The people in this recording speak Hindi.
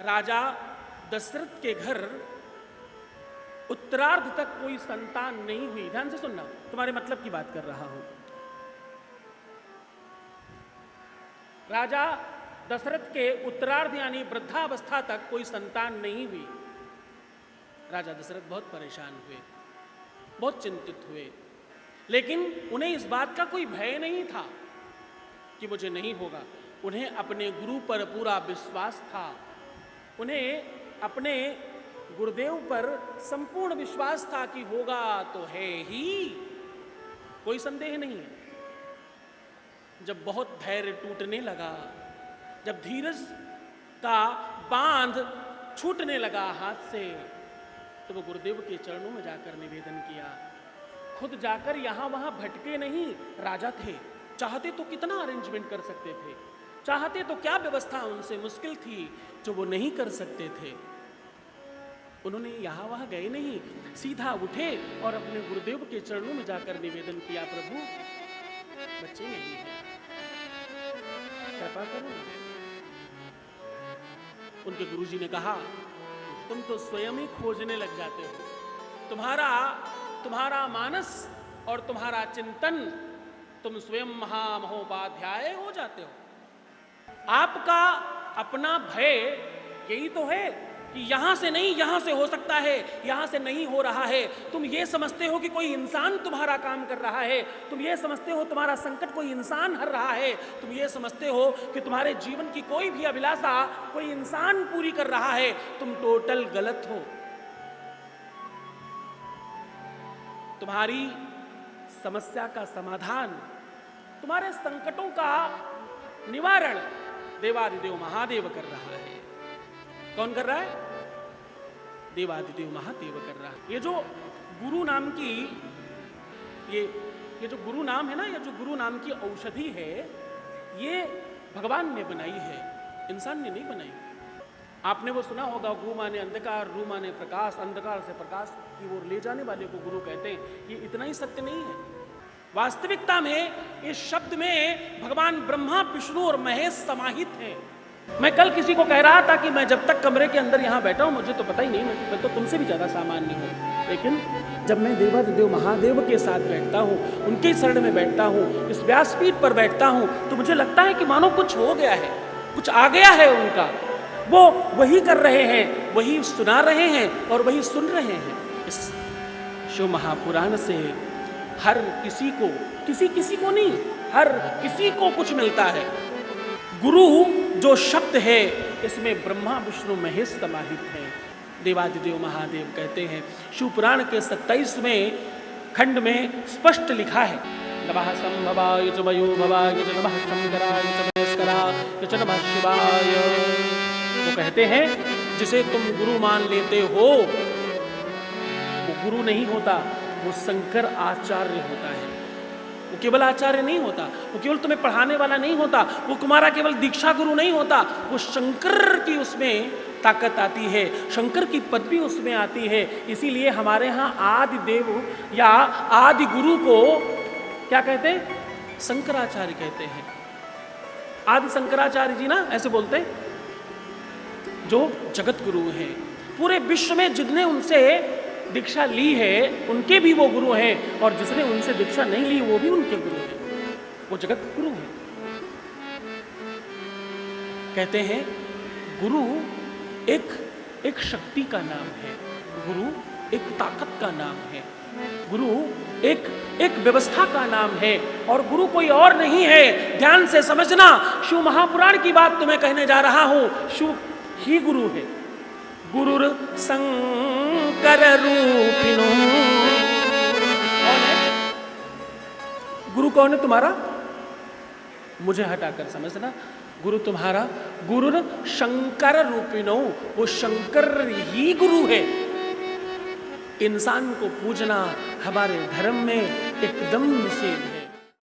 राजा दशरथ के घर उत्तरार्ध तक कोई संतान नहीं हुई। ध्यान से सुनना, तुम्हारे मतलब की बात कर रहा हूं। राजा दशरथ के उत्तरार्ध यानी वृद्धावस्था तक कोई संतान नहीं हुई। राजा दशरथ बहुत परेशान हुए, बहुत चिंतित हुए, लेकिन उन्हें इस बात का कोई भय नहीं था कि मुझे नहीं होगा। उन्हें अपने गुरु पर पूरा विश्वास था, उन्हें अपने गुरुदेव पर संपूर्ण विश्वास था कि होगा तो है ही, कोई संदेह नहीं है। जब बहुत धैर्य टूटने लगा, जब धीरज का बांध छूटने लगा हाथ से, तो वो गुरुदेव के चरणों में जाकर निवेदन किया। खुद जाकर यहां वहां भटके नहीं, राजा थे, चाहते तो कितना अरेंजमेंट कर सकते थे, चाहते तो क्या व्यवस्था उनसे मुश्किल थी जो वो नहीं कर सकते थे। उन्होंने यहां वहां गए नहीं, सीधा उठे और अपने गुरुदेव के चरणों में जाकर निवेदन किया, प्रभु बच्चे नहीं है, कृपा करो। उनके गुरुजी ने कहा, तुम तो स्वयं ही खोजने लग जाते हो, तुम्हारा मानस और तुम्हारा चिंतन, तुम स्वयं महामहोपाध्याय हो जाते हो। आपका अपना भय यही तो है कि यहां से नहीं यहां से हो सकता है, यहां से नहीं हो रहा है। तुम ये समझते हो कि कोई इंसान तुम्हारा काम कर रहा है, तुम ये समझते हो तुम्हारा संकट कोई इंसान हर रहा है, तुम ये समझते हो कि तुम्हारे जीवन की कोई भी अभिलाषा कोई इंसान पूरी कर रहा है। तुम टोटल गलत हो। तुम्हारी समस्या का समाधान, तुम्हारे संकटों का निवारण देवादिदेव महादेव कर रहा है। कौन कर रहा है? देवादिदेव महादेव कर रहा है। ये जो गुरु नाम की ये जो गुरु नाम है ना, ये जो गुरु नाम की औषधि है, ये भगवान ने बनाई है, इंसान ने नहीं बनाई। आपने वो सुना होगा, गु माने अंधकार, रू माने प्रकाश, अंधकार से प्रकाश की ओर ले जाने वाले को गुरु कहते हैं। ये इतना ही सत्य नहीं है। वास्तविकता में इस शब्द में भगवान ब्रह्मा, विष्णु और महेश समाहित हैं। मैं कल किसी को कह रहा था कि मैं जब तक कमरे के अंदर यहाँ बैठा हूँ मुझे तो पता ही नहीं, मैं तो तुमसे भी ज़्यादा सामान्य हूँ, लेकिन जब मैं देवादिदेव महादेव के साथ बैठता हूँ, उनके शरण में बैठता हूँ, इस व्यासपीठ पर बैठता हूँ, तो मुझे लगता है कि मानो कुछ हो गया है, कुछ आ गया है उनका। वो वही कर रहे हैं, वही सुना रहे हैं और वही सुन रहे हैं। इस शिव महापुराण से हर किसी को, किसी को नहीं, हर किसी को कुछ मिलता है। गुरु जो शब्द है, इसमें ब्रह्मा विष्णु महेश समाहित है। देवादिदेव महादेव कहते हैं, शिव पुराण के 27वें खंड में स्पष्ट लिखा है, नमः संभवाय च वयो भवाय च नमः शंकराय च महेश्वराय च नमः शिवाय। वो कहते हैं जिसे तुम गुरु मान लेते हो वो गुरु नहीं होता, वो शंकर आचार्य होता है। वो केवल आचार्य नहीं होता, वो केवल तुम्हें पढ़ाने वाला नहीं होता, वो तुम्हारा केवल दीक्षा गुरु नहीं होता, वो शंकर की उसमें ताकत आती है, शंकर की पदवी उसमें आती है। इसीलिए हमारे यहाँ आदि देव या आदि गुरु को क्या कहते हैं? शंकराचार्य कहते हैं। आदि शंकराचार्य जी ना ऐसे बोलते हैं, जो जगत गुरु हैं। पूरे विश्व में जितने उनसे दीक्षा ली है उनके भी वो गुरु हैं, और जिसने उनसे दीक्षा नहीं ली वो भी उनके गुरु हैं, वो जगत गुरु हैं। कहते हैं गुरु एक शक्ति का नाम है, गुरु एक ताकत का नाम है, गुरु एक व्यवस्था का नाम है, और गुरु कोई और नहीं है। ध्यान से समझना, शिव महापुराण की बात तुम्हें कहने जा रहा हूं। शिव ही गुरु है। गुरुर शंकर रूपिणो। कौन है गुरु? कौन है तुम्हारा? मुझे हटाकर समझना, गुरु तुम्हारा गुरुर शंकर रूपिणो, वो शंकर ही गुरु है। इंसान को पूजना हमारे धर्म में एकदम निषेध है।